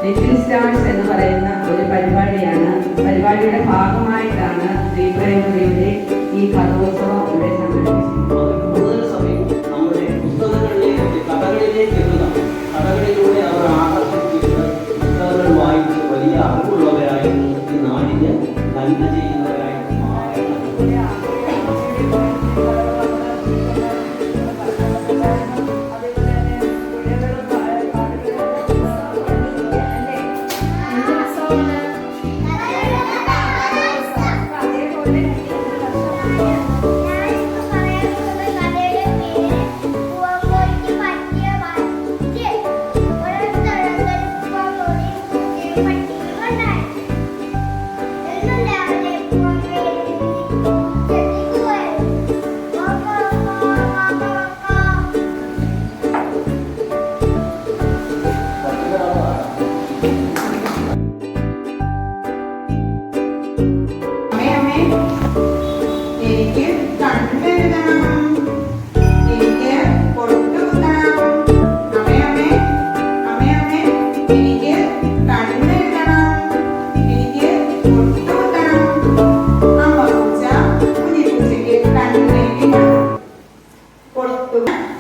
Little stars എന്ന് പറയുന്ന ഒരു പരിപാടിയാണ്. പരിപാടിയുടെ ഭാഗമായിട്ടാണ് ശ്രീ പ്രൈമറിയുടെ ഈ കഥോത്സവം ഇവിടെ സംഘടിപ്പിച്ചത്. കൂടുതൽ സമയം നമ്മുടെ കഥകളിലേക്ക് എത്തുന്ന കഥകളിലൂടെ അവർ ആകർഷിക്കുന്നത് പുസ്തകങ്ങൾ വായിച്ച് വലിയ അറിവുള്ളവരായിരുന്നു ഈ നാടിന് നന്മ ചെയ്യുന്നവരായിട്ട് മാറണം.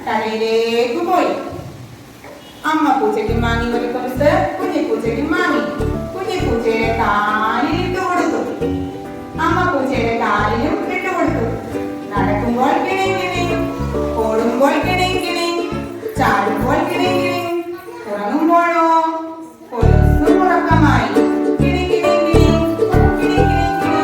കടയിലേക്ക് പോയി. അമ്മ പൂച്ചയ്ക്ക് മാങ്ങി ഒരു കൊടുത്ത് കുഞ്ഞിപ്പൂച്ചയ്ക്ക് മാങ്ങി കുഞ്ഞിപ്പൂച്ചയുടെ കാലിൽ ഇട്ട് കൊടുത്തു. അമ്മ പൂച്ചയുടെ കാലിലും ഇട്ട് കൊടുത്തു. നടക്കുമ്പോൾ കിണിങ് കിണിങ്, ഓടുമ്പോൾ കിണിങ് കിണിങ്, ചാടുമ്പോൾ കിണിങ് കിണിങ്, ഉറങ്ങുമ്പോഴോ കൊലുസും ഉറക്കമായി. കിണി കിണി കിണി കിണി കിണി കിണി.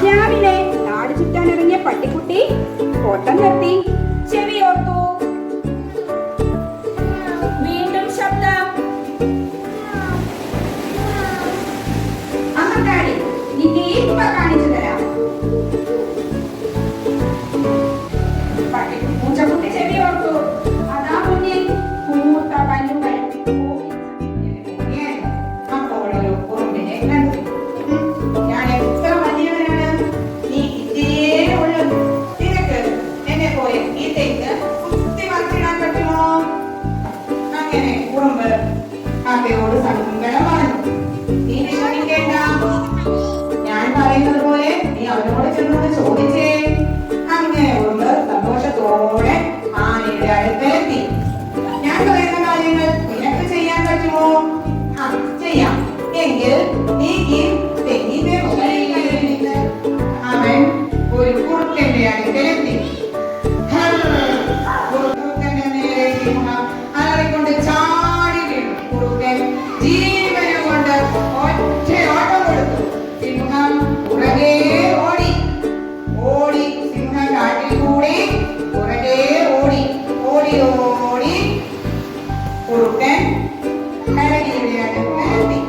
രാവിലെ നാട് ചുറ്റാനിറങ്ങിയ പട്ടിക്കുട്ടി ഓട്ടം നിർത്തി ചെവിയോർത്തു. വീണ്ടും ശബ്ദം. അമ്മക്കാരി, നിന്നെ ഇപ്പ കാണിച്ചു തരാം. പൂച്ചക്കുട്ടി ചെവിയോർത്തു. അതാ മുന്നിൽ കൂർത്ത പല്ലുകൾ. അപ്പോഴൊരു ഉറുമ്പിനെ കണ്ടു. ഞാൻ എത്ര വലിയവനാണ്, നീ ഇതേ ഉള്ളു. നിനക്ക് എന്നെ പോലെ ഈ തെങ്ങ് കുത്തി മറിച്ചിടാൻ പറ്റുമോ? അങ്ങനെ ഉറുമ്പ് കാക്കയോട് സങ്കടം പറഞ്ഞു. നീ വിഷമിക്കേണ്ട, ഞാൻ പറയുന്നത് പോലെ നീ അവനോട് ചെന്നോട് ചോദിച്ചേ. അങ്ങനെ ഉറുമ്പ് സന്തോഷത്തോടെ ആനയുടെ അടുത്തെത്തി. ഞാൻ പറയുന്ന കാര്യങ്ങൾ നിനക്ക് ചെയ്യാൻ പറ്റുമോ? ചെയ്യാം. എങ്കിൽ നീ ഈ തെങ്ങിന്റെ മുകളിൽ കയറിയിരുന്ന് അവൻ ഒരു കുറുക്കന്റെ അടുക്കലെത്തി. കുറുക്കന്റെ നേരെ സിംഹം അലറിക്കൊണ്ട് ചാടി വീണു. കുറുക്കൻ ജീവനം കൊണ്ട് ഒറ്റ ഓട്ടം കൊടുത്തു. സിംഹം പുറകെ ഓടി ഓടി. സിംഹം കാട്ടിൽ കൂടി പുറകെ ഓടി ഓടി ഓടി. കുറുക്കൻ കരടിയുടെ അടുത്തെത്തി.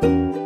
ും